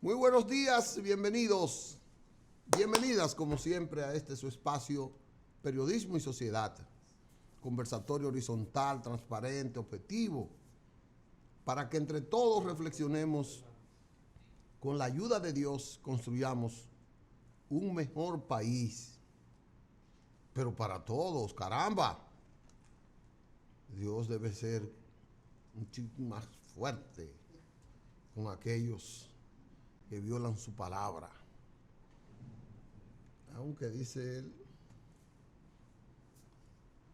Muy buenos días, bienvenidos, bienvenidas como siempre a este su espacio Periodismo y Sociedad. Conversatorio horizontal, transparente, objetivo, para que entre todos reflexionemos, con la ayuda de Dios construyamos un mejor país. Pero para todos, caramba, Dios debe ser un chico más fuerte con aquellos que violan su palabra. Aunque dice él,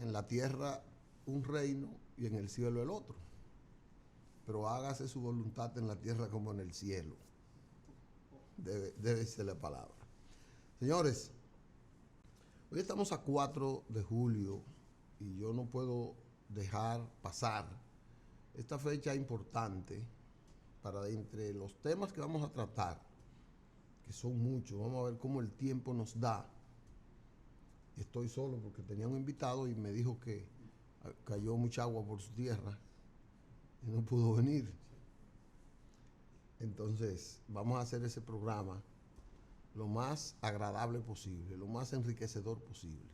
en la tierra un reino y en el cielo el otro. Pero hágase su voluntad en la tierra como en el cielo. Debe ser la palabra. Señores, hoy estamos a 4 de julio y yo no puedo dejar pasar esta fecha importante para entre los temas que vamos a tratar, que son muchos. Vamos a ver cómo el tiempo nos da. Estoy solo porque tenía un invitado y me dijo que cayó mucha agua por su tierra y no pudo venir. Entonces, vamos a hacer ese programa lo más agradable posible, lo más enriquecedor posible.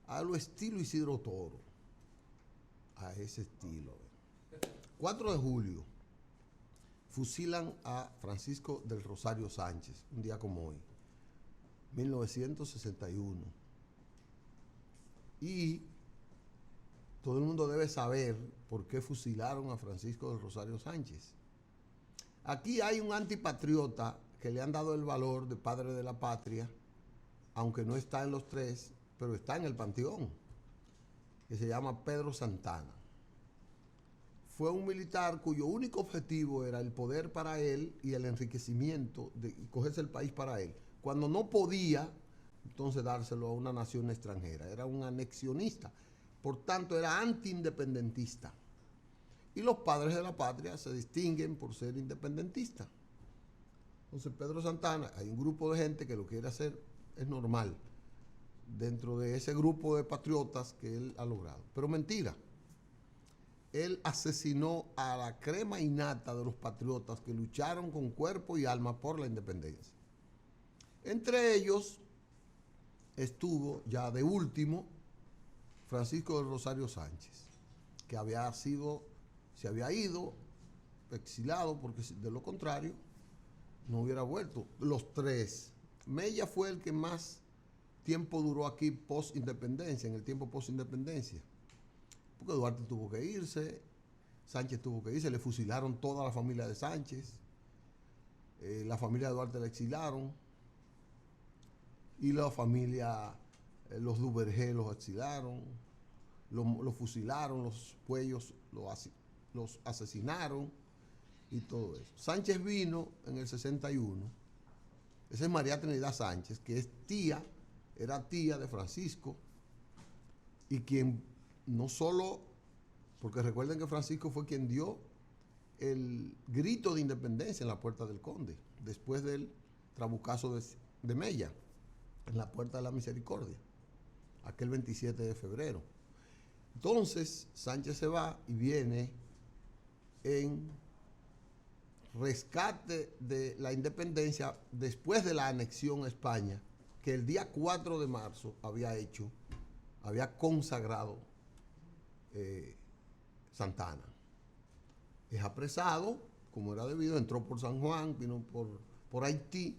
A lo estilo Isidro Toro, a ese estilo. 4 de julio, fusilan a Francisco del Rosario Sánchez, un día como hoy, 1961. Y todo el mundo debe saber por qué fusilaron a Francisco del Rosario Sánchez. Aquí hay un antipatriota que le han dado el valor de padre de la patria, aunque no está en los tres, pero está en el panteón, que se llama Pedro Santana. Fue un militar cuyo único objetivo era el poder para él y el enriquecimiento de cogerse el país para él. Cuando no podía, entonces dárselo a una nación extranjera. Era un anexionista, por tanto era antiindependentista. Y los padres de la patria se distinguen por ser independentistas. Entonces Pedro Santana, hay un grupo de gente que lo quiere hacer, es normal, dentro de ese grupo de patriotas que él ha logrado. Pero mentira, él asesinó a la crema innata de los patriotas que lucharon con cuerpo y alma por la independencia. Entre ellos estuvo, ya de último, Francisco del Rosario Sánchez, que se había ido exilado, porque de lo contrario no hubiera vuelto. Los tres. Mella fue el que más tiempo duró aquí post-independencia, en el tiempo post-independencia. Porque Duarte tuvo que irse, Sánchez tuvo que irse, le fusilaron toda la familia de Sánchez, la familia de Duarte la exilaron, y la familia, los Duvergé los exilaron, los fusilaron, los Puellos los asesinaron y todo eso. Sánchez vino en el 61, esa es María Trinidad Sánchez, que era tía de Francisco, y quien no solo, porque recuerden que Francisco fue quien dio el grito de independencia en la Puerta del Conde, después del trabucazo de Mella, en la Puerta de la Misericordia, aquel 27 de febrero. Entonces, Sánchez se va y viene en rescate de la independencia después de la anexión a España, que el día 4 de marzo había consagrado Santana. Es apresado, como era debido, entró por San Juan, vino por Haití.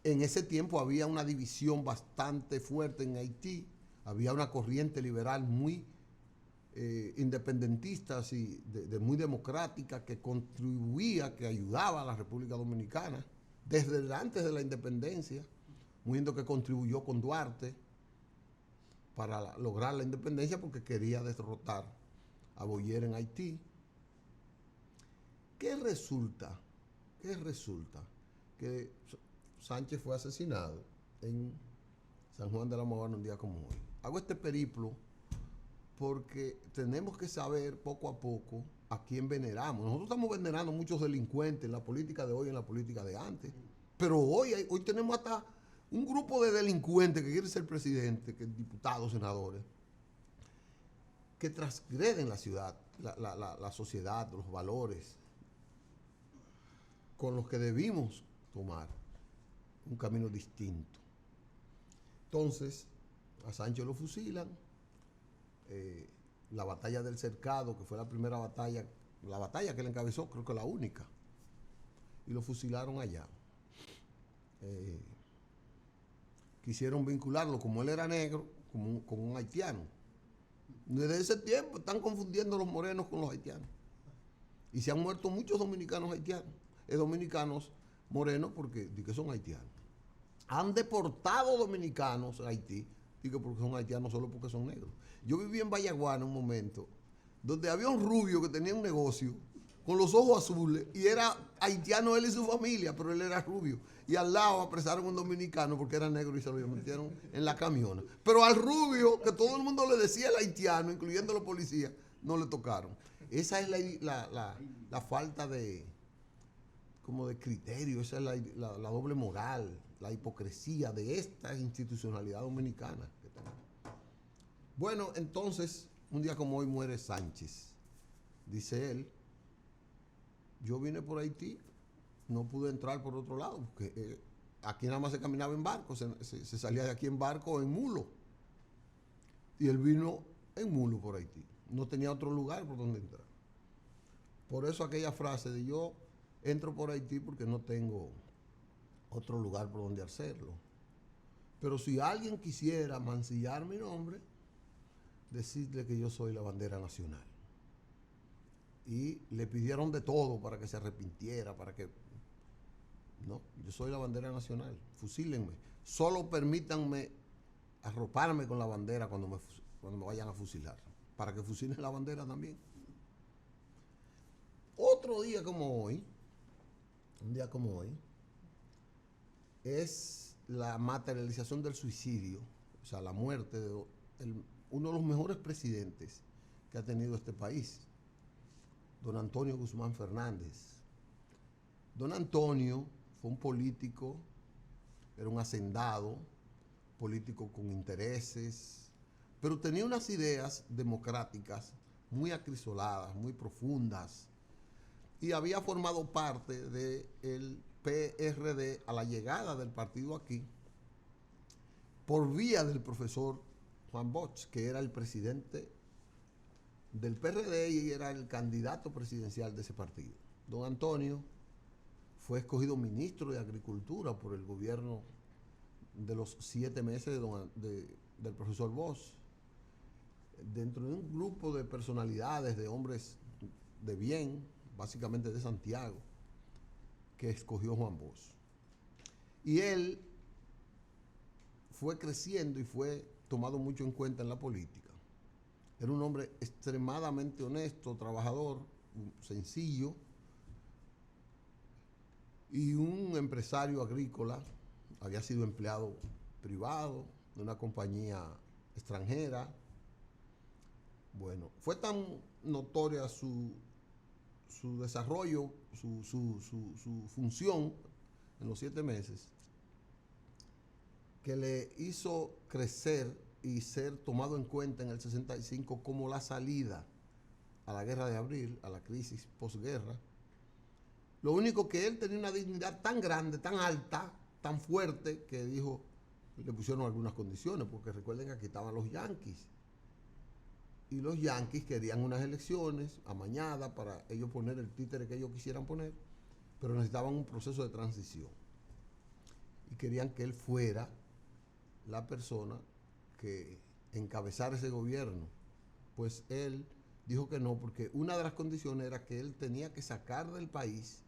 En ese tiempo había una división bastante fuerte en Haití, había una corriente liberal muy independentista y muy democrática que contribuía, que ayudaba a la República Dominicana desde antes de la independencia, viendo que contribuyó con Duarte para lograr la independencia porque quería derrotar a Boyer en Haití. ¿Qué resulta? Que Sánchez fue asesinado en San Juan de la Maguana un día como hoy. Hago este periplo porque tenemos que saber poco a poco a quién veneramos. Nosotros estamos venerando muchos delincuentes en la política de hoy y en la política de antes, pero hoy tenemos hasta un grupo de delincuentes que quieren ser presidente, que diputados, senadores, que transgreden la ciudad, la sociedad, los valores, con los que debimos tomar un camino distinto. Entonces, a Sánchez lo fusilan. La batalla del Cercado, que fue la primera batalla, la batalla que él encabezó, creo que la única, y lo fusilaron allá. Quisieron vincularlo, como él era negro, como un haitiano. Desde ese tiempo están confundiendo los morenos con los haitianos. Y se han muerto muchos dominicanos haitianos, dominicanos morenos, porque son haitianos. Han deportado dominicanos a Haití, porque son haitianos solo porque son negros. Yo viví en Vallaguana un momento, donde había un rubio que tenía un negocio con los ojos azules, y era haitiano él y su familia, pero él era rubio. Y al lado apresaron a un dominicano porque era negro y se lo metieron en la camiona. Pero al rubio, que todo el mundo le decía el haitiano, incluyendo los policías, no le tocaron. Esa es la falta de criterio, esa es la doble moral, la hipocresía de esta institucionalidad dominicana que tenemos. Bueno, entonces, un día como hoy muere Sánchez. Dice él, yo vine por Haití, no pude entrar por otro lado, porque aquí nada más se caminaba en barco, se salía de aquí en barco o en mulo. Y él vino en mulo por Haití, no tenía otro lugar por donde entrar. Por eso aquella frase de yo entro por Haití porque no tengo otro lugar por donde hacerlo. Pero si alguien quisiera mancillar mi nombre, decirle que yo soy la bandera nacional. Y le pidieron de todo para que se arrepintiera, no, yo soy la bandera nacional, fusílenme. Solo permítanme arroparme con la bandera cuando me vayan a fusilar, para que fusilen la bandera también. Otro día como hoy, un día como hoy, es la materialización del suicidio, o sea, la muerte de uno de los mejores presidentes que ha tenido este país, don Antonio Guzmán Fernández. Don Antonio fue un político, era un hacendado, político con intereses, pero tenía unas ideas democráticas muy acrisoladas, muy profundas, y había formado parte del PRD a la llegada del partido aquí por vía del profesor Juan Bosch, que era el presidente del PRD y era el candidato presidencial de ese partido. Don Antonio fue escogido ministro de Agricultura por el gobierno de los 7 meses del profesor Bosch, dentro de un grupo de personalidades, de hombres de bien, básicamente de Santiago, que escogió Juan Bosch. Y él fue creciendo y fue tomado mucho en cuenta en la política. Era un hombre extremadamente honesto, trabajador, sencillo, y un empresario agrícola. Había sido empleado privado de una compañía extranjera. Bueno, fue tan notoria su desarrollo, su función en los 7 meses, que le hizo crecer y ser tomado en cuenta en el 65 como la salida a la guerra de abril, a la crisis posguerra. Lo único que él tenía una dignidad tan grande, tan alta, tan fuerte, que dijo, le pusieron algunas condiciones, porque recuerden que aquí estaban los yanquis. Y los yanquis querían unas elecciones amañadas para ellos poner el títere que ellos quisieran poner, pero necesitaban un proceso de transición. Y querían que él fuera la persona que encabezara ese gobierno. Pues él dijo que no, porque una de las condiciones era que él tenía que sacar del país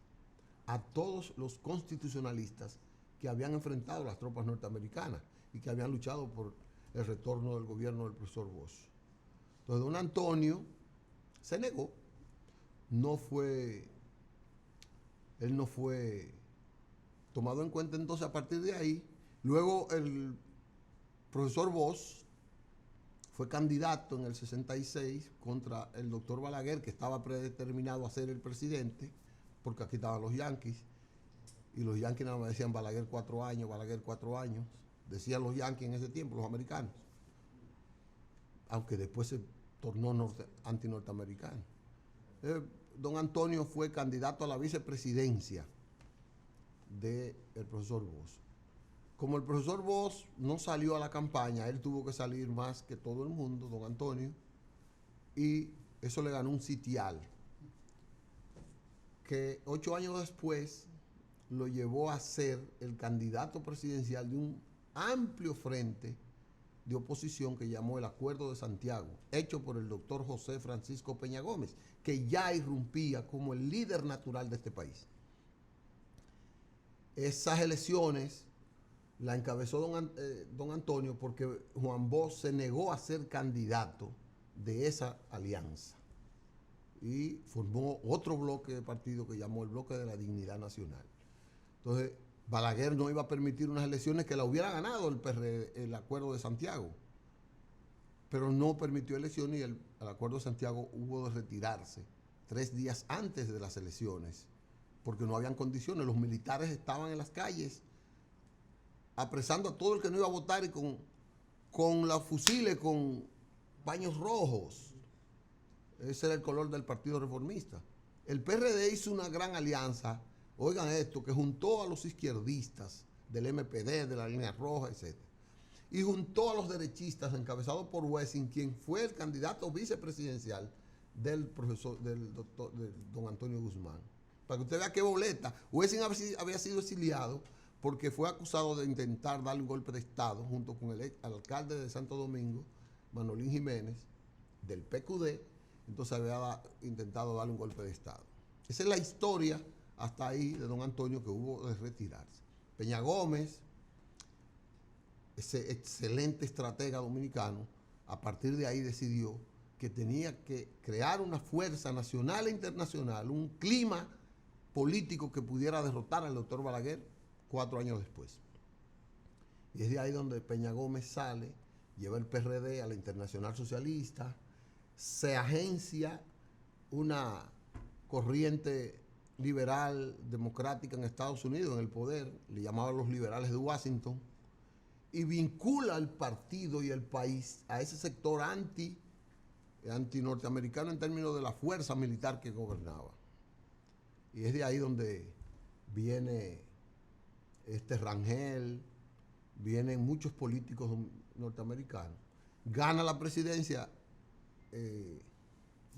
a todos los constitucionalistas que habían enfrentado a las tropas norteamericanas y que habían luchado por el retorno del gobierno del profesor Bosch. Entonces don Antonio se negó, él no fue tomado en cuenta. Entonces a partir de ahí, luego el profesor Bosch fue candidato en el 66 contra el doctor Balaguer, que estaba predeterminado a ser el presidente, porque aquí estaban los yanquis, y los yanquis nada más decían Balaguer 4 años, Balaguer 4 años, decían los yanquis en ese tiempo, los americanos, aunque después se tornó anti-norteamericano. Don Antonio fue candidato a la vicepresidencia del profesor Bosch. Como el profesor Bosch no salió a la campaña, él tuvo que salir más que todo el mundo, don Antonio, y eso le ganó un sitial que 8 años después lo llevó a ser el candidato presidencial de un amplio frente de oposición que llamó el Acuerdo de Santiago, hecho por el doctor José Francisco Peña Gómez, que ya irrumpía como el líder natural de este país. Esas elecciones la encabezó don Antonio porque Juan Bosch se negó a ser candidato de esa alianza y formó otro bloque de partido que llamó el Bloque de la Dignidad Nacional. Entonces, Balaguer no iba a permitir unas elecciones que la hubiera ganado el Acuerdo de Santiago, pero no permitió elecciones y el Acuerdo de Santiago hubo de retirarse 3 días antes de las elecciones, porque no habían condiciones. Los militares estaban en las calles apresando a todo el que no iba a votar y con los fusiles, con paños rojos. Ese era el color del Partido Reformista. El PRD hizo una gran alianza, oigan esto, que juntó a los izquierdistas del MPD, de la Línea Roja, etc. Y juntó a los derechistas, encabezados por Wessing, quien fue el candidato vicepresidencial del don Antonio Guzmán. Para que usted vea qué boleta. Wessing había sido exiliado porque fue acusado de intentar darle un golpe de Estado junto con el alcalde de Santo Domingo, Manolín Jiménez, del PQD. Entonces había intentado darle un golpe de Estado. Esa es la historia hasta ahí de don Antonio, que hubo de retirarse. Peña Gómez, ese excelente estratega dominicano, a partir de ahí decidió que tenía que crear una fuerza nacional e internacional, un clima político que pudiera derrotar al doctor Balaguer 4 años después. Y es de ahí donde Peña Gómez sale, lleva el PRD a la Internacional Socialista, se agencia una corriente liberal democrática en Estados Unidos, en el poder, le llamaban los liberales de Washington, y vincula al partido y al país a ese sector anti-norteamericano en términos de la fuerza militar que gobernaba. Y es de ahí donde viene Rangel, vienen muchos políticos norteamericanos. Gana la presidencia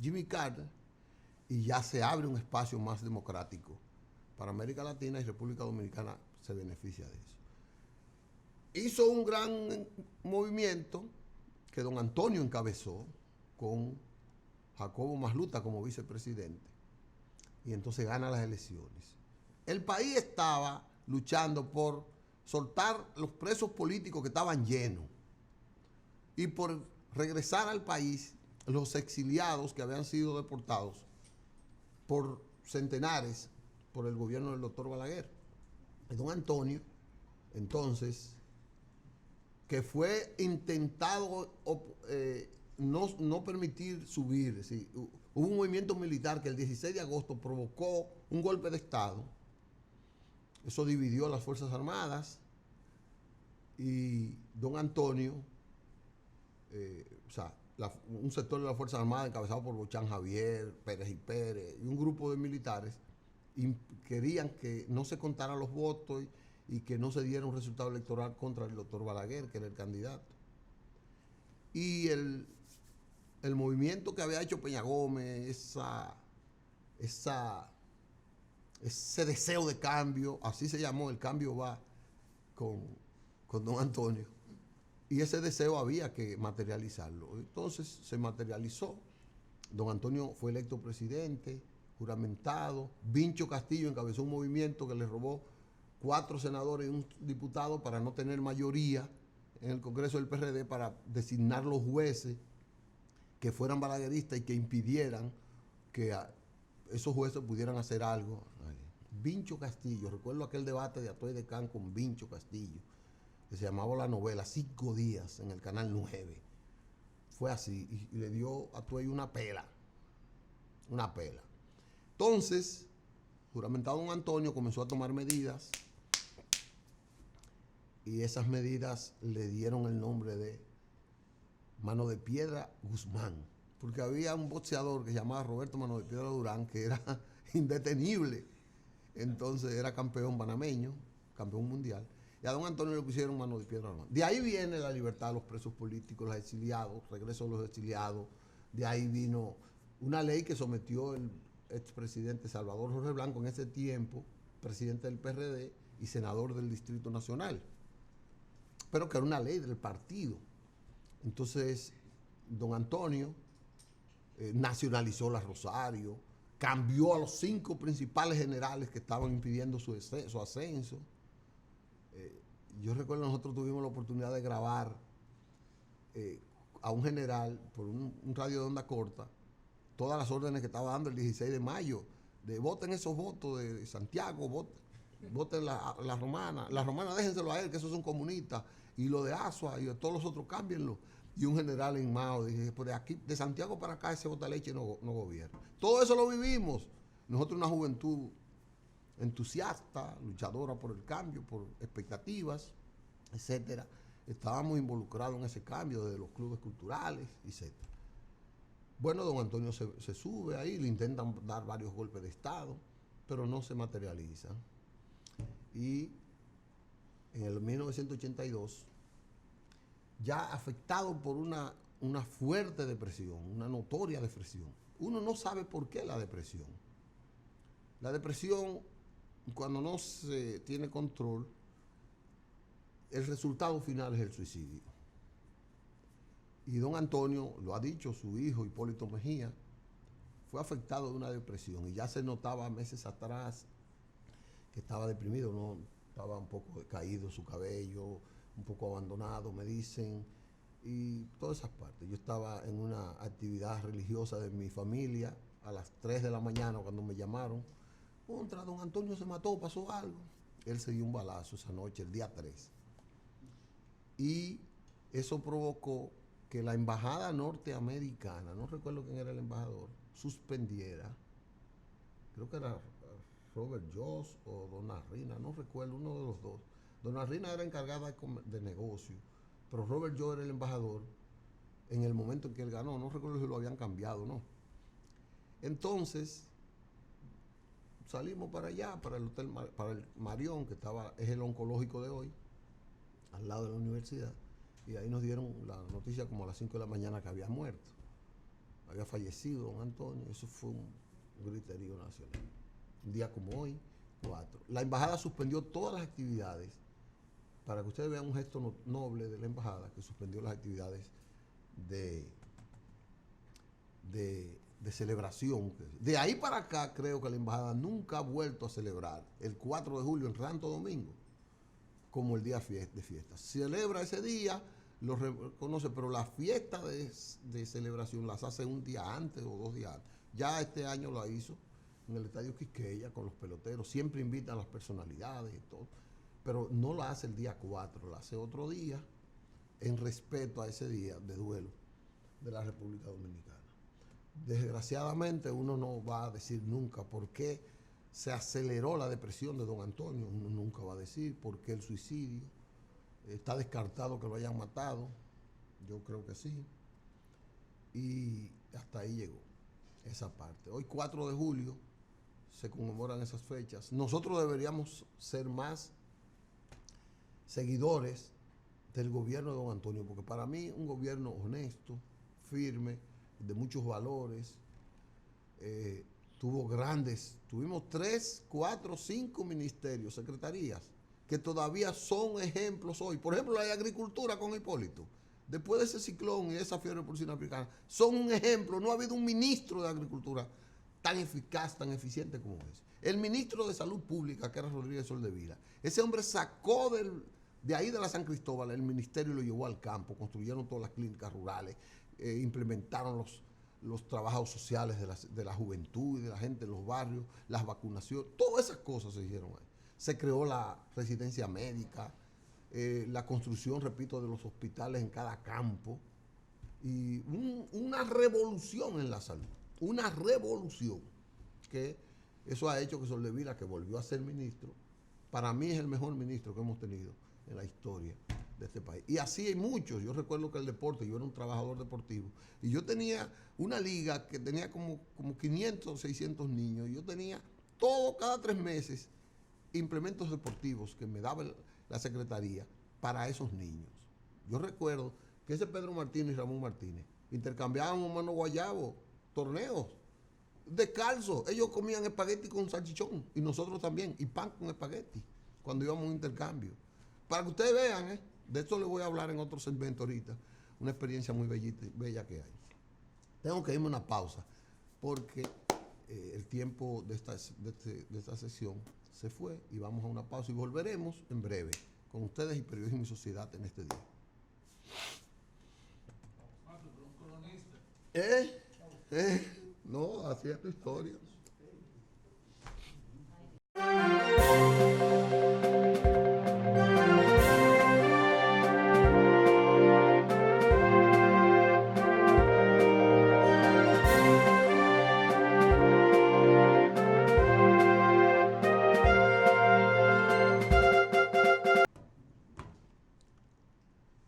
Jimmy Carter y ya se abre un espacio más democrático para América Latina, y República Dominicana se beneficia de eso. Hizo un gran movimiento que don Antonio encabezó con Jacobo Masluta como vicepresidente, y entonces gana las elecciones. El país estaba luchando por soltar los presos políticos que estaban llenos y por regresar al país los exiliados que habían sido deportados por centenares por el gobierno del doctor Balaguer. Y don Antonio, entonces, que fue intentado no permitir subir, ¿sí? Hubo un movimiento militar que el 16 de agosto provocó un golpe de Estado. Eso dividió las Fuerzas Armadas y don Antonio, un sector de las Fuerzas Armadas encabezado por Bochán Javier, Pérez y Pérez, y un grupo de militares querían que no se contaran los votos y que no se diera un resultado electoral contra el doctor Balaguer, que era el candidato. Y el movimiento que había hecho Peña Gómez, ese deseo de cambio, así se llamó, el cambio va con don Antonio, y ese deseo había que materializarlo. Entonces se materializó. Don Antonio fue electo presidente, juramentado. Vincho Castillo encabezó un movimiento que le robó 4 senadores y un diputado para no tener mayoría en el Congreso del PRD, para designar los jueces que fueran balagueristas y que impidieran que esos jueces pudieran hacer algo. Vincho Castillo, recuerdo aquel debate de Atoy de Can con Vincho Castillo, que se llamaba La Novela, 5 días en el Canal 9. Fue así, y le dio a Atoy una pela. Entonces, juramentado don Antonio comenzó a tomar medidas, y esas medidas le dieron el nombre de Mano de Piedra Guzmán, porque había un boxeador que se llamaba Roberto Mano de Piedra Durán, que era indetenible. Entonces era campeón panameño, campeón mundial. Y a don Antonio le pusieron mano de piedra. De ahí viene la libertad de los presos políticos, los exiliados, regreso de los exiliados. De ahí vino una ley que sometió el expresidente Salvador Jorge Blanco, en ese tiempo, presidente del PRD y senador del Distrito Nacional. Pero que era una ley del partido. Entonces, don Antonio nacionalizó la Rosario, cambió a los 5 principales generales que estaban impidiendo su ascenso. Yo recuerdo nosotros tuvimos la oportunidad de grabar a un general por un radio de onda corta todas las órdenes que estaba dando el 16 de mayo, de voten esos votos de Santiago, voten la romana, déjenselo a él, que esos son comunistas, y lo de Asua y de todos los otros cámbienlo. Y un general en Mao dije, pues de aquí, de Santiago para acá, ese Botaleche no gobierna. Todo eso lo vivimos. Nosotros, una juventud entusiasta, luchadora por el cambio, por expectativas, etcétera, estábamos involucrados en ese cambio desde los clubes culturales, etcétera. Bueno, don Antonio se sube ahí, le intentan dar varios golpes de Estado, pero no se materializan. Y en el 1982, ya afectado por una fuerte depresión, una notoria depresión. Uno no sabe por qué la depresión. La depresión, cuando no se tiene control, el resultado final es el suicidio. Y don Antonio, lo ha dicho su hijo Hipólito Mejía, fue afectado de una depresión y ya se notaba meses atrás que estaba deprimido, ¿no? Estaba un poco caído su cabello, un poco abandonado, me dicen, y todas esas partes. Yo estaba en una actividad religiosa de mi familia a las 3 de la mañana cuando me llamaron. Contra don Antonio se mató, pasó algo. Él se dio un balazo esa noche, el día 3. Y eso provocó que la embajada norteamericana, no recuerdo quién era el embajador, suspendiera, creo que era Robert Joss o Donna Rina, no recuerdo, uno de los dos. Donna Rina era encargada de negocio, pero Robert Joss era el embajador en el momento en que él ganó. No recuerdo si lo habían cambiado o no. Entonces, salimos para allá, para el hotel, para el Marión, que es el oncológico de hoy, al lado de la universidad, y ahí nos dieron la noticia como a las 5 de la mañana que había muerto. Había fallecido don Antonio. Eso fue un griterío nacional. Un día como hoy, 4. La embajada suspendió todas las actividades, para que ustedes vean un gesto noble de la embajada, que suspendió las actividades de celebración. De ahí para acá creo que la embajada nunca ha vuelto a celebrar el 4 de julio en Santo Domingo como el día de fiesta. Celebra ese día, lo reconoce, pero las fiestas de celebración las hace un día antes o 2 días antes. Ya este año lo hizo en el Estadio Quisqueya con los peloteros, siempre invitan a las personalidades y todo, pero no lo hace el día 4, lo hace otro día en respeto a ese día de duelo de la República Dominicana. Desgraciadamente uno no va a decir nunca por qué se aceleró la depresión de don Antonio, uno nunca va a decir por qué el suicidio. Está descartado que lo hayan matado, yo creo que sí, y hasta ahí llegó esa parte. Hoy 4 de julio se conmemoran esas fechas. Nosotros deberíamos ser más seguidores del gobierno de don Antonio, porque para mí un gobierno honesto, firme, de muchos valores, tuvimos 3, 4, 5 ministerios, secretarías, que todavía son ejemplos hoy. Por ejemplo, la de agricultura con Hipólito, después de ese ciclón y esa fiebre porcina africana, son un ejemplo. No ha habido un ministro de agricultura tan eficaz, tan eficiente como ese. El ministro de Salud Pública, que era Rodríguez Soldevila, ese hombre sacó de ahí de la San Cristóbal el ministerio y lo llevó al campo, construyeron todas las clínicas rurales, implementaron los trabajos sociales de la juventud y de la gente en los barrios, las vacunaciones, todas esas cosas se hicieron ahí. Se creó la residencia médica, la construcción, repito, de los hospitales en cada campo, y una revolución en la salud, una revolución, que eso ha hecho que Soldevila, que volvió a ser ministro, para mí es el mejor ministro que hemos tenido en la historia de este país. Y así hay muchos. Yo recuerdo que el deporte, yo era un trabajador deportivo, y yo tenía una liga que tenía como 500 o 600 niños, y yo tenía cada 3 meses, implementos deportivos que me daba la secretaría para esos niños. Yo recuerdo que ese Pedro Martínez y Ramón Martínez intercambiábamos mano guayabo, torneos, descalzos. Ellos comían espagueti con salchichón y nosotros también, y pan con espagueti, cuando íbamos a un intercambio. Para que ustedes vean, de esto les voy a hablar en otro segmento ahorita, una experiencia muy bella que hay. Tengo que irme a una pausa, porque el tiempo de esta sesión se fue y vamos a una pausa y volveremos en breve con ustedes y Periodismo y Sociedad en este día. No, así es tu historia.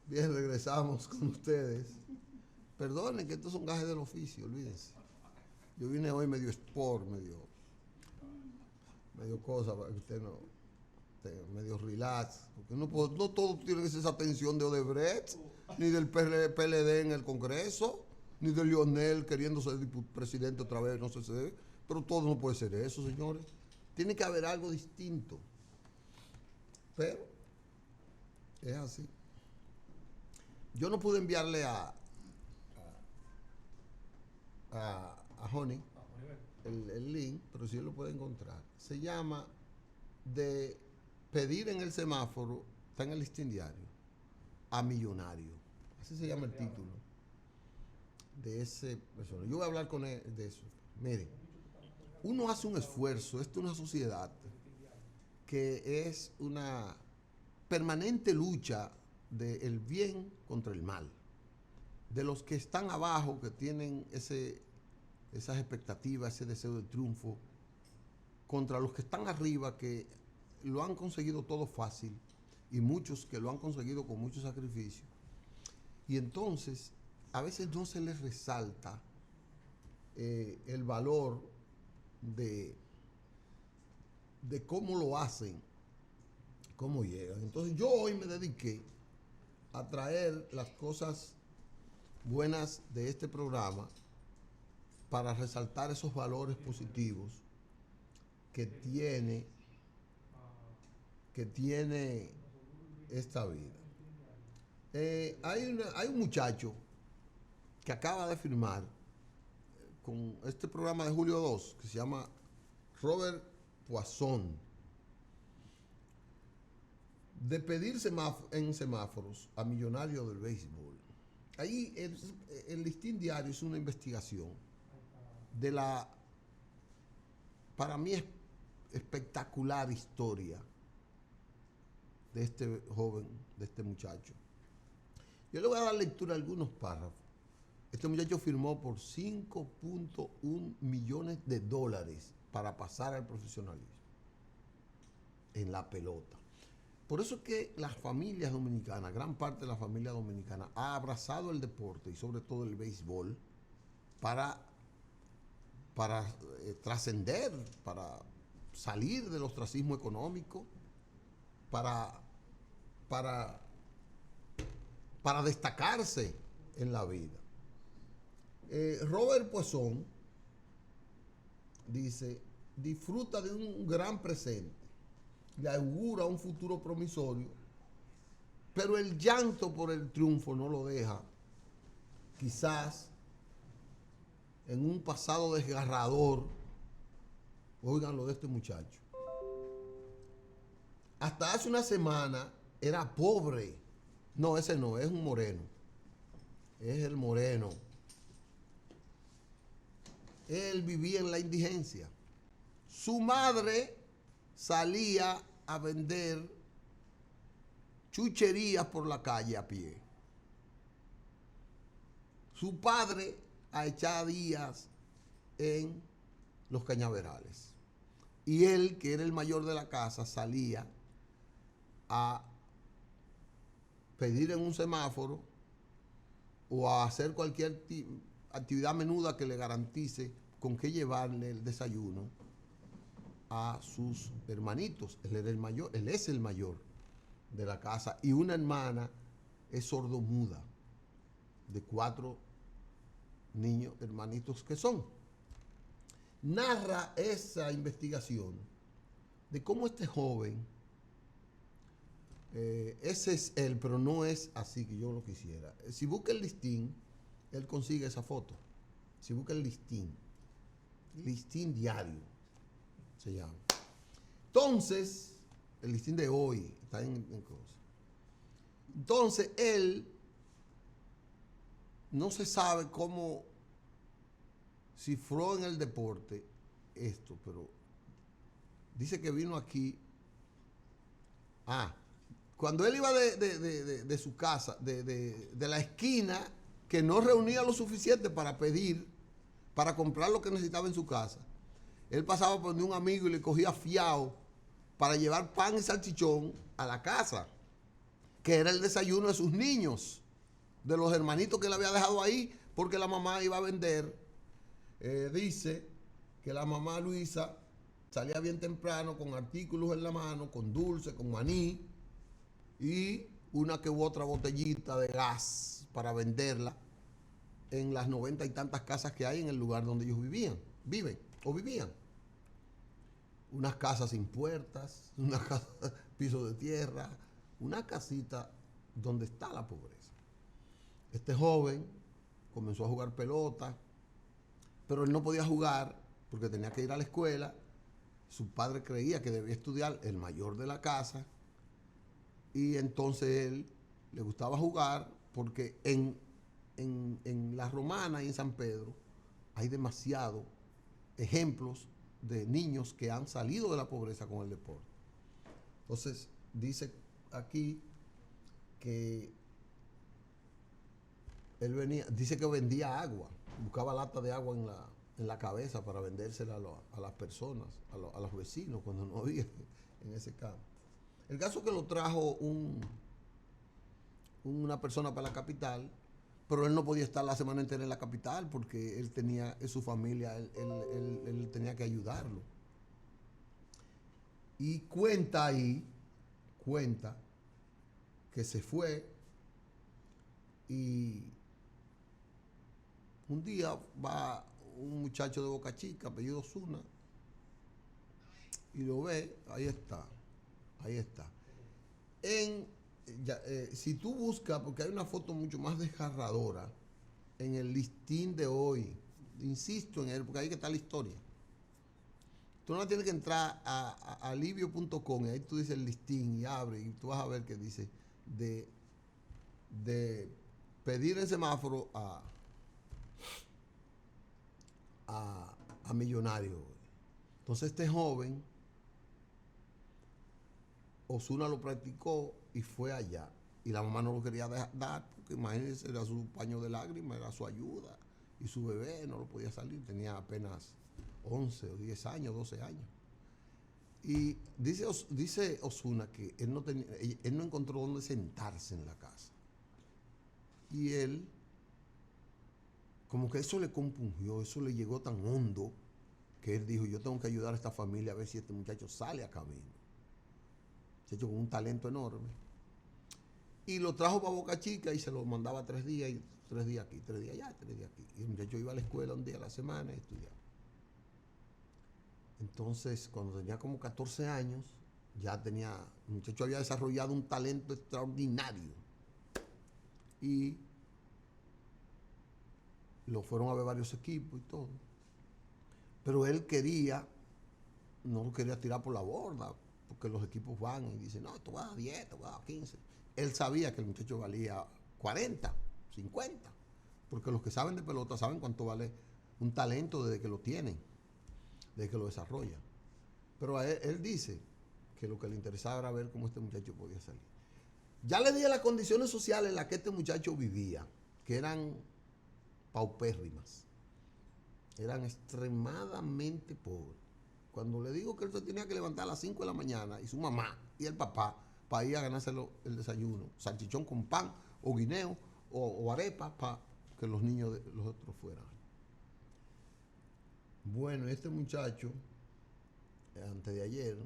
Bien, regresamos con ustedes. Perdonen que estos son gajes del oficio, olvídense. Yo vine hoy medio sport, medio cosa para que usted no, medio relax, porque no todo tiene que ser esa tensión de Odebrecht, ni del PLD en el Congreso, ni de Lionel queriendo ser presidente otra vez, no sé si debe, pero todo no puede ser eso, señores. Tiene que haber algo distinto. Pero es así. Yo no pude enviarle a Honey el link, pero sí lo puede encontrar. Se llama de pedir en el semáforo, está en el listín diario, a millonario. Así se llama el título de ese persona. Yo voy a hablar con él de eso. Miren, uno hace un esfuerzo, esto es una sociedad que es una permanente lucha del bien contra el mal. De los que están abajo, que tienen esas expectativas, ese deseo de triunfo, contra los que están arriba, que lo han conseguido todo fácil, y muchos que lo han conseguido con mucho sacrificio. Y entonces, a veces no se les resalta el valor de cómo lo hacen, cómo llegan. Entonces yo hoy me dediqué a traer las cosas buenas de este programa para resaltar esos valores positivos que tiene esta vida. Hay un muchacho que acaba de firmar con este programa de Julio 2 que se llama Robert Poisson, de pedir en semáforos a millonarios del béisbol. Ahí el listín diario es una investigación de la, para mí, espectacular historia de este joven, de este muchacho. Yo le voy a dar lectura a algunos párrafos. Este muchacho firmó por $5.1 millones para pasar al profesionalismo en la pelota. Por eso es que las familias dominicanas, gran parte de la familia dominicana, ha abrazado el deporte y sobre todo el béisbol para trascender, para salir del ostracismo económico, para destacarse en la vida. Robert Poisson dice, disfruta de un gran presente, le augura un futuro promisorio, pero el llanto por el triunfo no lo deja, quizás en un pasado desgarrador. Oigan lo de este muchacho. Hasta hace una semana era pobre. No, ese no, es un moreno. Es el moreno. Él vivía en la indigencia. Su madre salía a vender chucherías por la calle a pie. Su padre a echar días en los cañaverales. Y él, que era el mayor de la casa, salía a pedir en un semáforo o a hacer cualquier actividad menuda que le garantice con qué llevarle el desayuno a sus hermanitos. Él era el mayor, él es el mayor de la casa, y una hermana es sordomuda, de 4 niños, hermanitos que son. Narra esa investigación de cómo este joven, ese es él, pero no es así que yo lo quisiera. Si busca el listín, él consigue esa foto. Si busca el listín diario, se llama. Entonces, el listín de hoy está en cosas. Entonces, él no se sabe cómo cifró en el deporte esto, pero dice que vino aquí. Cuando él iba de su casa, de la esquina, que no reunía lo suficiente para pedir, para comprar lo que necesitaba en su casa, él pasaba por un amigo y le cogía fiado para llevar pan y salchichón a la casa, que era el desayuno de sus niños, de los hermanitos que él había dejado ahí, porque la mamá iba a vender. Dice que la mamá Luisa salía bien temprano con artículos en la mano, con dulce, con maní y una que u otra botellita de gas para venderla en las 90 y tantas casas que hay en el lugar donde ellos vivían. Unas casas sin puertas, una casa, piso de tierra, una casita donde está la pobreza. Este joven comenzó a jugar pelota, pero él no podía jugar porque tenía que ir a la escuela. Su padre creía que debía estudiar, el mayor de la casa, y entonces él le gustaba jugar porque en La Romana y en San Pedro hay demasiados ejemplos de niños que han salido de la pobreza con el deporte. Entonces, dice aquí que él dice que vendía agua, buscaba lata de agua en la cabeza para vendérsela a las personas, a los vecinos, cuando no había en ese campo. El caso es que lo trajo una persona para la capital, pero él no podía estar la semana entera en la capital porque él tenía su familia, él tenía que ayudarlo. Y cuenta que se fue y un día va un muchacho de Boca Chica, apellido Osuna, y lo ve, ahí está. Si tú buscas, porque hay una foto mucho más desgarradora en el listín de hoy, insisto en él, porque ahí que está la historia. Tú no tienes que entrar a alivio.com y ahí tú dices el listín y abre y tú vas a ver que dice de pedir el semáforo a millonario. Entonces este joven, Osuna lo practicó y fue allá. Y la mamá no lo quería dar, porque imagínense, era su paño de lágrimas, era su ayuda. Y su bebé no lo podía salir, tenía apenas 11 o 10 años, 12 años. Y dice Osuna que él no encontró dónde sentarse en la casa. Y él, como que eso le compungió, eso le llegó tan hondo, que él dijo, yo tengo que ayudar a esta familia a ver si este muchacho sale a camino. Muchacho con un talento enorme. Y lo trajo para Boca Chica y se lo mandaba 3 días, y 3 días aquí, 3 días allá, 3 días aquí. Y el muchacho iba a la escuela un día a la semana y estudiaba. Entonces, cuando tenía como 14 años, el muchacho había desarrollado un talento extraordinario. Y lo fueron a ver varios equipos y todo. Pero él no lo quería tirar por la borda, porque los equipos van y dicen, no, tú vas a 10, tú vas a 15. Él sabía que el muchacho valía 40, 50, porque los que saben de pelota saben cuánto vale un talento desde que lo tienen, desde que lo desarrollan. Pero él dice que lo que le interesaba era ver cómo este muchacho podía salir. Ya le dije las condiciones sociales en las que este muchacho vivía, que eran paupérrimas, eran extremadamente pobres. Cuando le digo que él se tenía que levantar a las 5 de la mañana y su mamá y el papá para ir a ganarse el desayuno, salchichón con pan o guineo o arepa para que los niños los otros fueran. Bueno, este muchacho antes de ayer,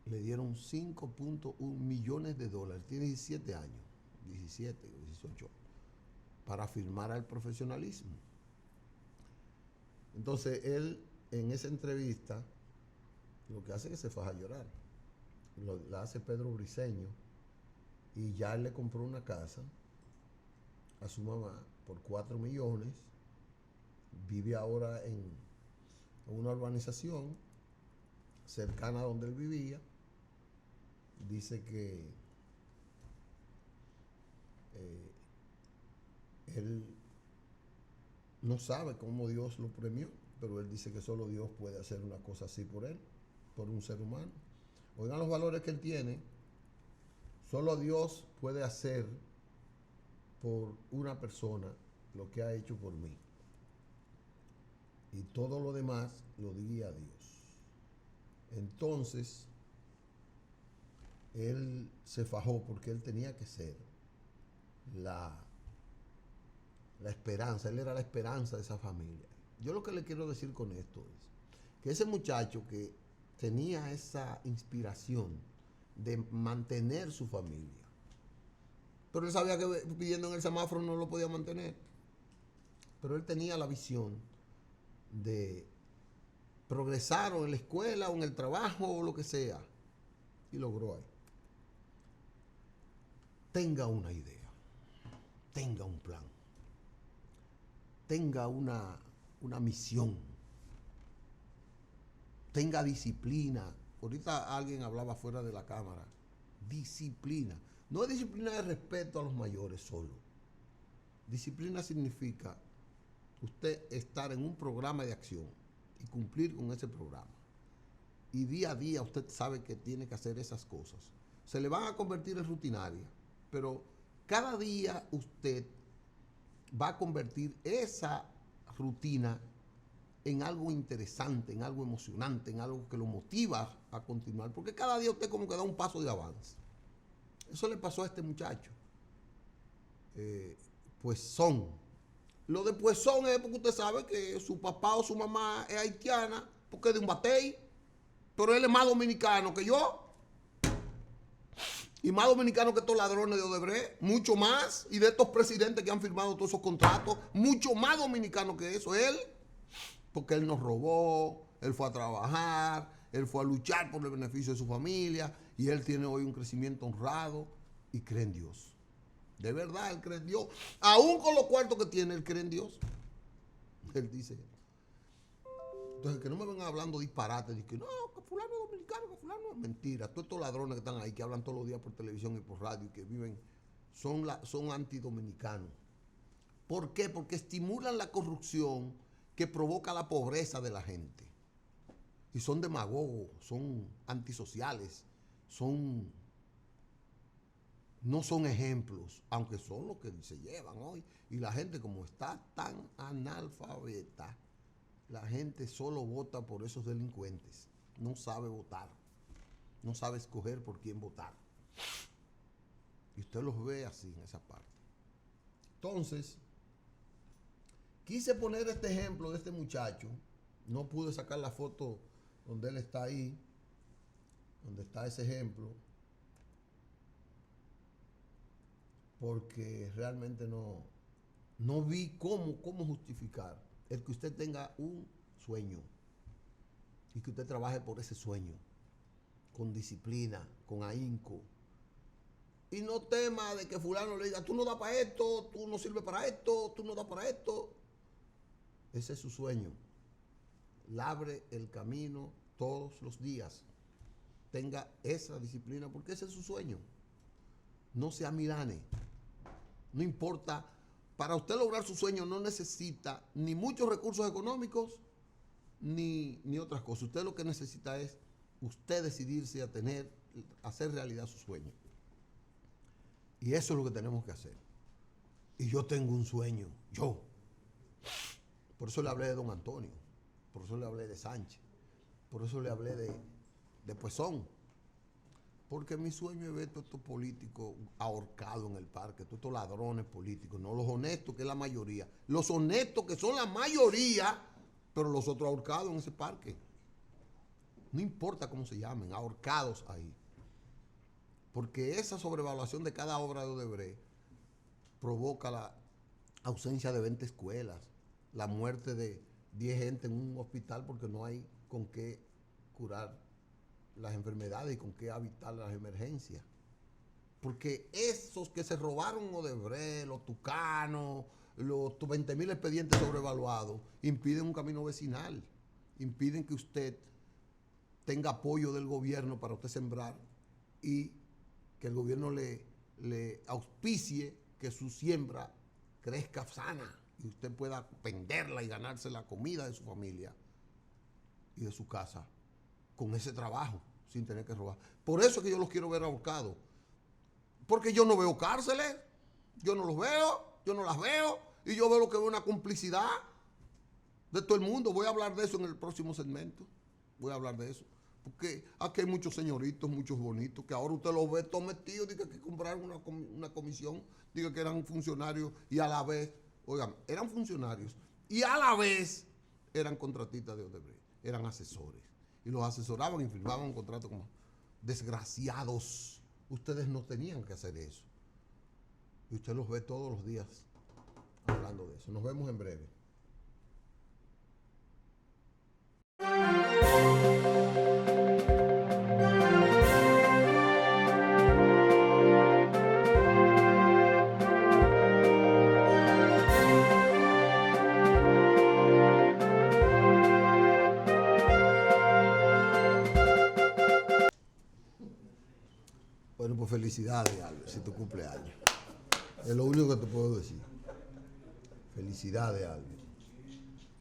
le dieron 5.1 millones de dólares. Tiene 17 años, 17 o 18, para firmar al profesionalismo. Entonces, él en esa entrevista lo que hace es que se faja a llorar. La hace Pedro Briceño, y ya él le compró una casa a su mamá por 4 millones. Vive ahora en una urbanización cercana a donde él vivía. Dice que él no sabe cómo Dios lo premió, pero él dice que solo Dios puede hacer una cosa así por él, por un ser humano. Oigan los valores que él tiene. Solo Dios puede hacer por una persona lo que ha hecho por mí. Y todo lo demás lo diría a Dios. Entonces, él se fajó porque él tenía que ser la esperanza. Él era la esperanza de esa familia. Yo lo que le quiero decir con esto es que ese muchacho que tenía esa inspiración de mantener su familia, pero él sabía que pidiendo en el semáforo no lo podía mantener, pero él tenía la visión de progresar o en la escuela o en el trabajo o lo que sea, y logró ahí. Tenga una idea, tenga un plan, tenga una misión, tenga disciplina. Ahorita alguien hablaba fuera de la cámara. Disciplina. No es disciplina de respeto a los mayores solo. Disciplina significa usted estar en un programa de acción y cumplir con ese programa. Y día a día usted sabe que tiene que hacer esas cosas. Se le van a convertir en rutinaria, pero cada día usted va a convertir esa rutina en algo interesante, en algo emocionante, en algo que lo motiva a continuar, porque cada día usted como que da un paso de avance. Eso le pasó a este muchacho. Puezón. Lo de Puezón es porque usted sabe que su papá o su mamá es haitiana, porque es de un batey, pero él es más dominicano que yo. Y más dominicano que estos ladrones de Odebrecht, mucho más, y de estos presidentes que han firmado todos esos contratos, mucho más dominicano que eso, él, porque él nos robó, él fue a trabajar, él fue a luchar por el beneficio de su familia, y él tiene hoy un crecimiento honrado y cree en Dios. De verdad, él cree en Dios. Aún con los cuartos que tiene, él cree en Dios. Él dice. Entonces, que no me vengan hablando disparates, de que no, que fulano es dominicano, que fulano es mentira. Todos estos ladrones que están ahí, que hablan todos los días por televisión y por radio, y que viven, son antidominicanos. ¿Por qué? Porque estimulan la corrupción que provoca la pobreza de la gente. Y son demagogos, son antisociales, no son ejemplos, aunque son los que se llevan hoy. Y la gente, como está tan analfabeta, la gente solo vota por esos delincuentes. No sabe votar. No sabe escoger por quién votar. Y usted los ve así en esa parte. Entonces, quise poner este ejemplo de este muchacho. No pude sacar la foto donde él está ahí, donde está ese ejemplo, porque realmente no vi cómo justificar el que usted tenga un sueño y que usted trabaje por ese sueño, con disciplina, con ahínco. Y no tema de que fulano le diga, tú no das para esto, tú no sirves para esto, tú no das para esto. Ese es su sueño. Labre el camino todos los días. Tenga esa disciplina porque ese es su sueño. No sea milane. No importa. Para usted lograr su sueño no necesita ni muchos recursos económicos ni otras cosas. Usted lo que necesita es usted decidirse a hacer realidad su sueño. Y eso es lo que tenemos que hacer. Y yo tengo un sueño, yo. Por eso le hablé de don Antonio, por eso le hablé de Sánchez, por eso le hablé de Puezón. Porque mi sueño es ver todos estos políticos ahorcados en el parque, todos estos ladrones políticos, no los honestos, que es la mayoría. Los honestos, que son la mayoría, pero los otros ahorcados en ese parque. no importa cómo se llamen, ahorcados ahí. Porque esa sobrevaluación de cada obra de Odebrecht provoca la ausencia de 20 escuelas, la muerte de 10 gente en un hospital porque no hay con qué curar las enfermedades y con qué habitar las emergencias. Porque esos que se robaron Odebrecht, los tucanos, los 20.000 expedientes sobrevaluados, impiden un camino vecinal, impiden que usted tenga apoyo del gobierno para usted sembrar y que el gobierno le auspicie que su siembra crezca sana y usted pueda venderla y ganarse la comida de su familia y de su casa con ese trabajo, sin tener que robar. Por eso es que yo los quiero ver ahorcados. Porque yo no veo cárceles, yo no los veo, yo no las veo, y yo veo lo que veo una complicidad de todo el mundo. Voy a hablar de eso en el próximo segmento. Voy a hablar de eso. Porque aquí hay muchos señoritos, muchos bonitos, que ahora usted los ve todos metidos, diga que compraron una comisión, diga que eran funcionarios y a la vez, oigan, eran funcionarios y a la vez eran contratistas de Odebrecht, eran asesores. Y los asesoraban y firmaban un contrato como desgraciados. Ustedes no tenían que hacer eso. Y usted los ve todos los días hablando de eso. Nos vemos en breve. Bueno, pues felicidades, Albert, si tu cumpleaños. Es lo único que te puedo decir. Felicidades, Albert.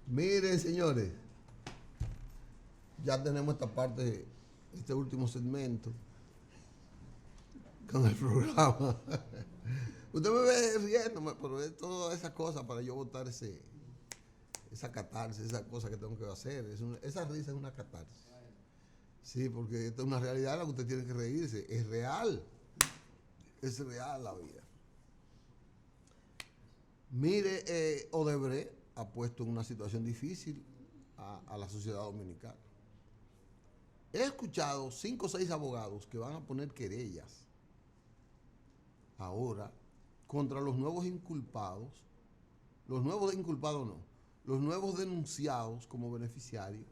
Miren, señores, ya tenemos esta parte, este último segmento con el programa. Usted me ve riéndome, pero es todas esas cosas para yo botar esa catarsis, esa cosa que tengo que hacer. Esa risa es una catarsis. Sí, porque esto es una realidad en la que usted tiene que reírse. Es real la vida. Mire, Odebrecht ha puesto en una situación difícil a la sociedad dominicana. He escuchado 5 o 6 abogados que van a poner querellas ahora contra los nuevos inculpados, los nuevos denunciados como beneficiarios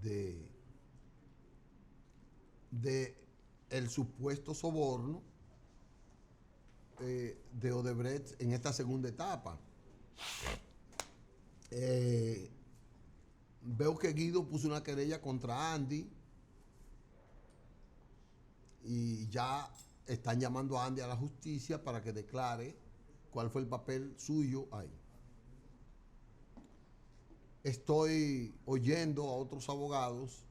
de el supuesto soborno de Odebrecht en esta segunda etapa. Veo que Guido puso una querella contra Andy y ya están llamando a Andy a la justicia para que declare cuál fue el papel suyo ahí. Estoy oyendo a otros abogados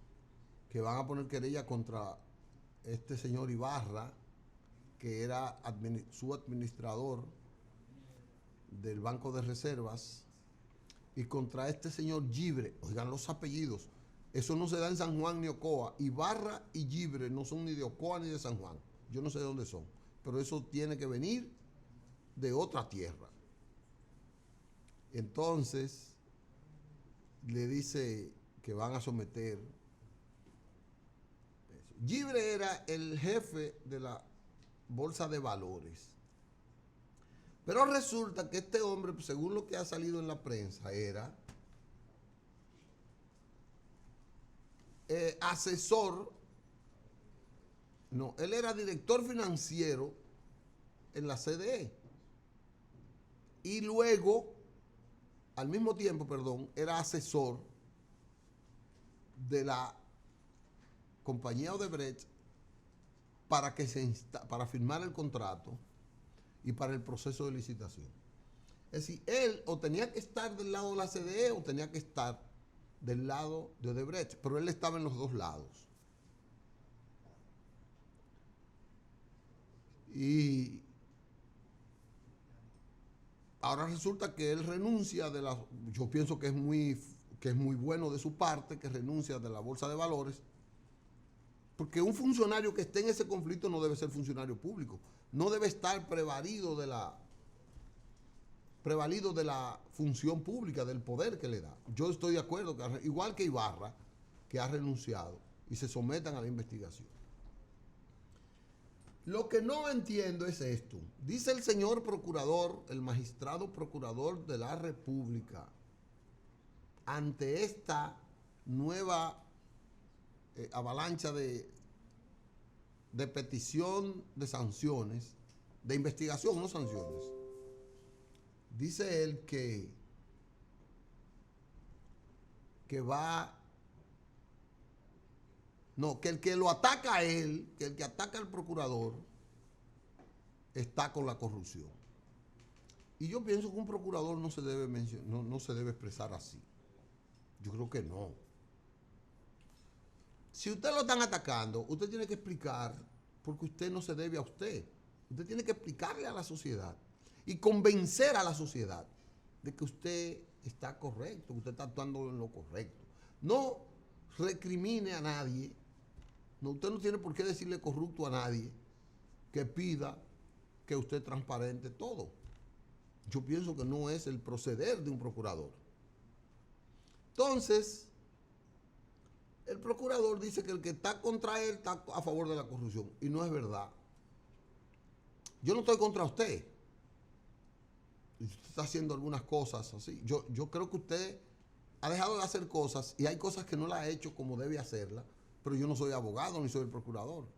que van a poner querella contra este señor Ibarra, que era su administrador del Banco de Reservas, y contra este señor Gibre. Oigan los apellidos, eso no se da en San Juan ni Ocoa. Ibarra y Gibre no son ni de Ocoa ni de San Juan, yo no sé de dónde son, pero eso tiene que venir de otra tierra. Entonces le dice que van a someter. Gibre era el jefe de la Bolsa de Valores. Pero resulta que este hombre, según lo que ha salido en la prensa, era asesor, no, él era director financiero en la CDE. Y luego, al mismo tiempo, era asesor de la compañía Odebrecht para firmar el contrato y para el proceso de licitación. Es decir, él o tenía que estar del lado de la CDE o tenía que estar del lado de Odebrecht, pero él estaba en los dos lados. Y ahora resulta que él renuncia yo pienso que es muy bueno de su parte, que renuncia de la Bolsa de Valores, porque un funcionario que esté en ese conflicto no debe ser funcionario público, no debe estar prevalido de la función pública, del poder que le da. Yo estoy de acuerdo, igual que Ibarra, que ha renunciado y se sometan a la investigación. Lo que no entiendo es esto. Dice el señor procurador, el magistrado procurador de la República, ante esta nueva avalancha de petición de sanciones, de investigación, no sanciones, dice él que va, no, que el que lo ataca a él, que el que ataca al procurador, está con la corrupción. Y yo pienso que un procurador no se debe no se debe expresar así. Yo creo que no. Si usted lo están atacando, usted tiene que explicar porque usted no se debe a usted. Usted tiene que explicarle a la sociedad y convencer a la sociedad de que usted está correcto, que usted está actuando en lo correcto. No recrimine a nadie. No, usted no tiene por qué decirle corrupto a nadie que pida que usted transparente todo. Yo pienso que no es el proceder de un procurador. Entonces, el procurador dice que el que está contra él está a favor de la corrupción. Y no es verdad. Yo no estoy contra usted. Usted está haciendo algunas cosas así. Yo creo que usted ha dejado de hacer cosas y hay cosas que no las ha hecho como debe hacerlas, pero yo no soy abogado ni soy el procurador.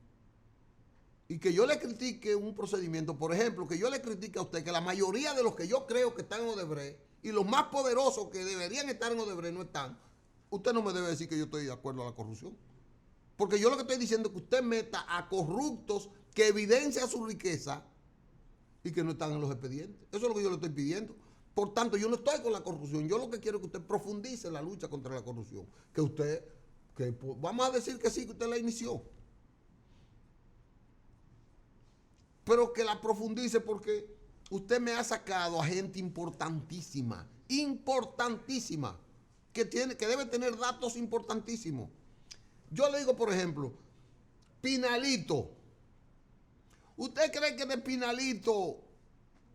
Y que yo le critique un procedimiento, por ejemplo, que yo le critique a usted que la mayoría de los que yo creo que están en Odebrecht y los más poderosos que deberían estar en Odebrecht no están, usted no me debe decir que yo estoy de acuerdo a la corrupción. Porque yo lo que estoy diciendo es que usted meta a corruptos que evidencian su riqueza y que no están en los expedientes. Eso es lo que yo le estoy pidiendo. Por tanto, yo no estoy con la corrupción. Yo lo que quiero es que usted profundice en la lucha contra la corrupción. Vamos a decir que sí, que usted la inició. Pero que la profundice porque usted me ha sacado a gente importantísima, que debe tener datos importantísimos. Yo le digo, por ejemplo, Pinalito. ¿Usted cree que de Pinalito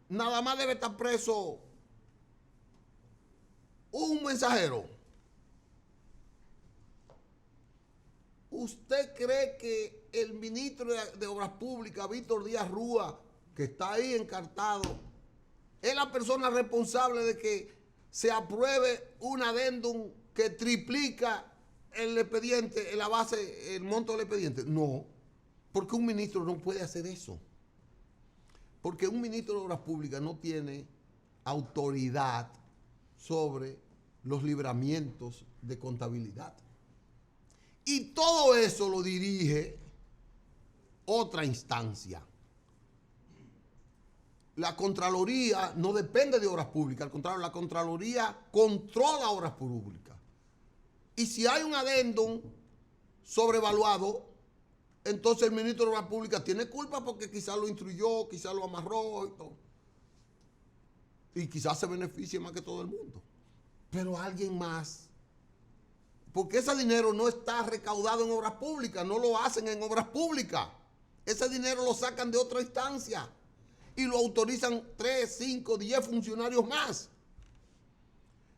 nada más debe estar preso un mensajero? ¿Usted cree que el ministro de Obras Públicas, Víctor Díaz Rúa, que está ahí encartado, es la persona responsable de que se apruebe un adendum que triplica el expediente, la base, el monto del expediente? No, porque un ministro no puede hacer eso. Porque un ministro de Obras Públicas no tiene autoridad sobre los libramientos de contabilidad. Y todo eso lo dirige otra instancia. La Contraloría no depende de Obras Públicas, al contrario, la Contraloría controla Obras Públicas. Y si hay un adendum sobrevaluado, entonces el ministro de Obras Públicas tiene culpa porque quizás lo instruyó, quizás lo amarró y todo. Y quizás se beneficie más que todo el mundo. Pero alguien más. Porque ese dinero no está recaudado en Obras Públicas, no lo hacen en Obras Públicas. Ese dinero lo sacan de otra instancia y lo autorizan 3, 5, 10 funcionarios más.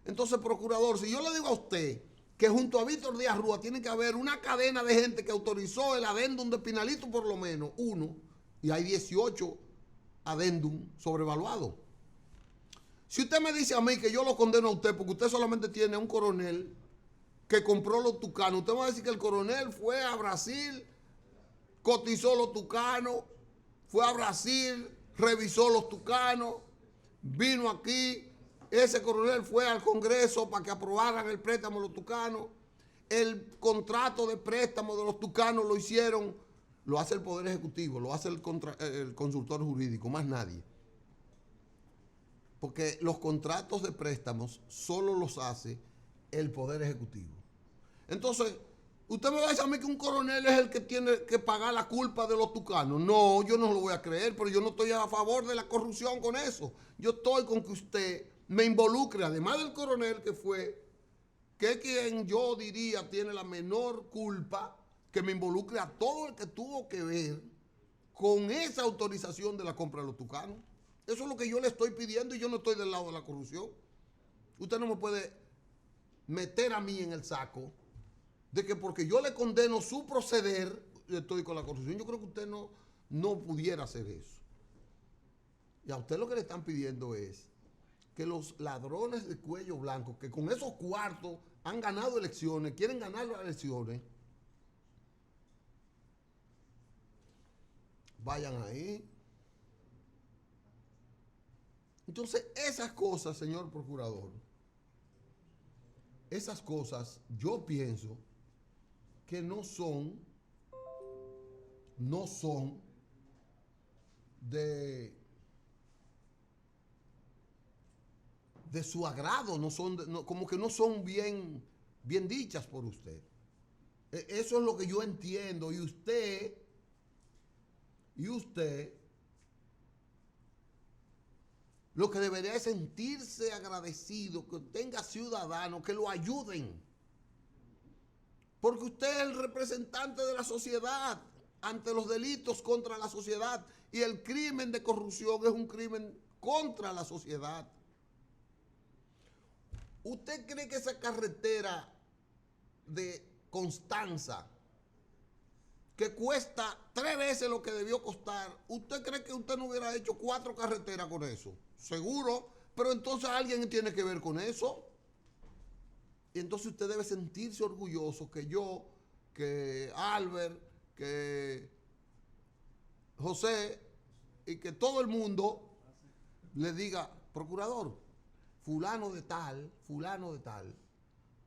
Entonces, procurador, si yo le digo a usted que junto a Víctor Díaz Rúa tiene que haber una cadena de gente que autorizó el adendum de Pinalito por lo menos, uno, y hay 18 adendum sobrevaluados. Si usted me dice a mí que yo lo condeno a usted porque usted solamente tiene un coronel que compró los tucanos, usted me va a decir que el coronel fue a Brasil, cotizó los tucanos, fue a Brasil, revisó los tucanos, vino aquí, ese coronel fue al Congreso para que aprobaran el préstamo de los tucanos, el contrato de préstamo de los tucanos lo hace el Poder Ejecutivo, lo hace el consultor jurídico, más nadie. Porque los contratos de préstamos solo los hace el Poder Ejecutivo. Entonces, usted me va a decir a mí que un coronel es el que tiene que pagar la culpa de los tucanos. No, yo no lo voy a creer, pero yo no estoy a favor de la corrupción con eso. Yo estoy con que usted me involucre, además del coronel que es quien yo diría tiene la menor culpa, que me involucre a todo el que tuvo que ver con esa autorización de la compra de los tucanos. Eso es lo que yo le estoy pidiendo y yo no estoy del lado de la corrupción. Usted no me puede meter a mí en el saco de que porque yo le condeno su proceder, estoy con la corrupción. Yo creo que usted no pudiera hacer eso. Y a usted lo que le están pidiendo es que los ladrones de cuello blanco, que con esos cuartos han ganado elecciones, quieren ganar las elecciones, vayan ahí. Entonces, esas cosas, señor procurador, esas cosas yo pienso que no son de su agrado, como que no son bien dichas por usted. Eso es lo que yo entiendo. Y usted lo que debería es sentirse agradecido, que tenga ciudadanos que lo ayuden. Porque usted es el representante de la sociedad ante los delitos contra la sociedad. Y el crimen de corrupción es un crimen contra la sociedad. ¿Usted cree que esa carretera de Constanza, que cuesta 3 veces lo que debió costar, usted cree que usted no hubiera hecho 4 carreteras con eso? Seguro, pero entonces alguien tiene que ver con eso. Y entonces usted debe sentirse orgulloso que yo, que Albert, que José y que todo el mundo le diga, procurador, fulano de tal,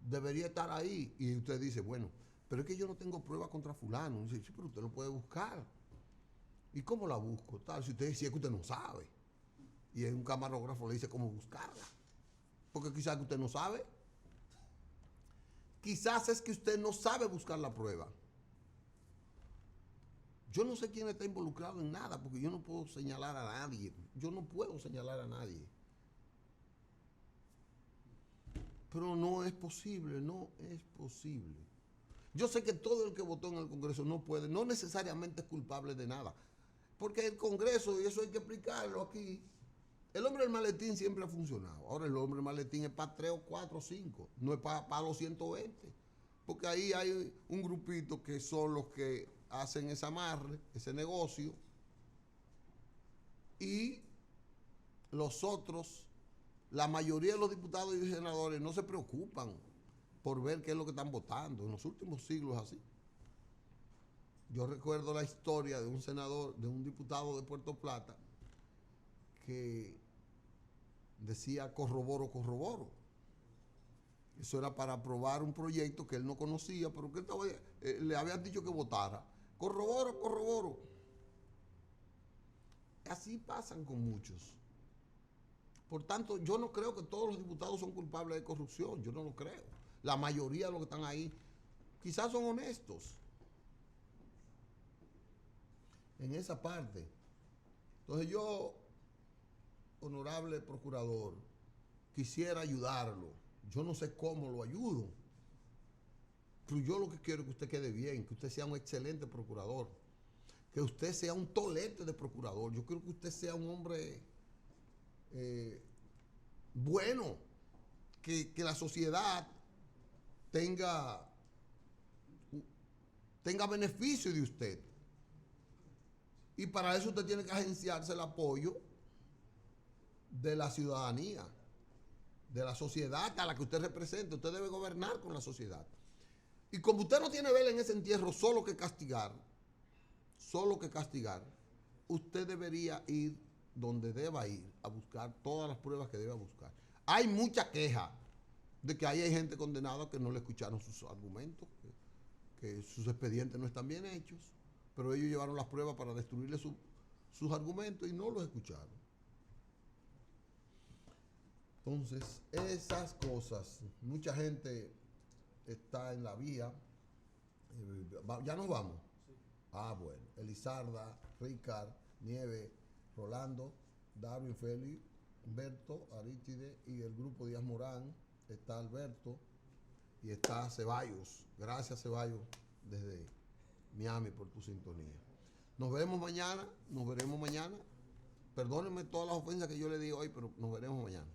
debería estar ahí. Y usted dice, bueno, pero es que yo no tengo prueba contra fulano. Y dice, sí, pero usted lo puede buscar. ¿Y cómo la busco? Tal, si es que usted no sabe. Y un camarógrafo le dice cómo buscarla. Porque quizás que usted no sabe. Quizás es que usted no sabe buscar la prueba. Yo no sé quién está involucrado en nada, porque yo no puedo señalar a nadie. Yo no puedo señalar a nadie. Pero no es posible. Yo sé que todo el que votó en el Congreso no necesariamente es culpable de nada. Porque el Congreso, y eso hay que explicarlo aquí, el hombre del maletín siempre ha funcionado. Ahora el hombre del maletín es para 3 o 4 o 5, no es para los 120. Porque ahí hay un grupito que son los que hacen ese amarre, ese negocio, y los otros, la mayoría de los diputados y senadores no se preocupan por ver qué es lo que están votando. En los últimos siglos así. Yo recuerdo la historia de un senador, de un diputado de Puerto Plata, que decía corroboro. Eso era para aprobar un proyecto que él no conocía, pero que le habían dicho que votara. Corroboro. Así pasan con muchos. Por tanto, yo no creo que todos los diputados son culpables de corrupción. Yo no lo creo. La mayoría de los que están ahí quizás son honestos en esa parte. Entonces yo, honorable procurador, quisiera ayudarlo. Yo no sé cómo lo ayudo, pero yo lo que quiero es que usted quede bien, que usted sea un excelente procurador, que usted sea un tolete de procurador. Yo quiero que usted sea un hombre bueno, que la sociedad tenga beneficio de usted. Y para eso usted tiene que agenciarse el apoyo de la ciudadanía, de la sociedad a la que usted representa. Usted debe gobernar con la sociedad. Y como usted no tiene vela en ese entierro, solo que castigar, usted debería ir donde deba ir a buscar todas las pruebas que deba buscar. Hay mucha queja de que ahí hay gente condenada que no le escucharon sus argumentos, que sus expedientes no están bien hechos, pero ellos llevaron las pruebas para destruirle sus argumentos y no los escucharon. Entonces, esas cosas, mucha gente está en la vía. ¿Ya nos vamos? Sí. Bueno. Elizarda, Ricard, Nieve, Rolando, Darwin Félix, Humberto, Arítide y el grupo Díaz Morán. Está Alberto y está Ceballos. Gracias, Ceballos, desde Miami por tu sintonía. Nos veremos mañana. Perdónenme todas las ofensas que yo le di hoy, pero nos veremos mañana.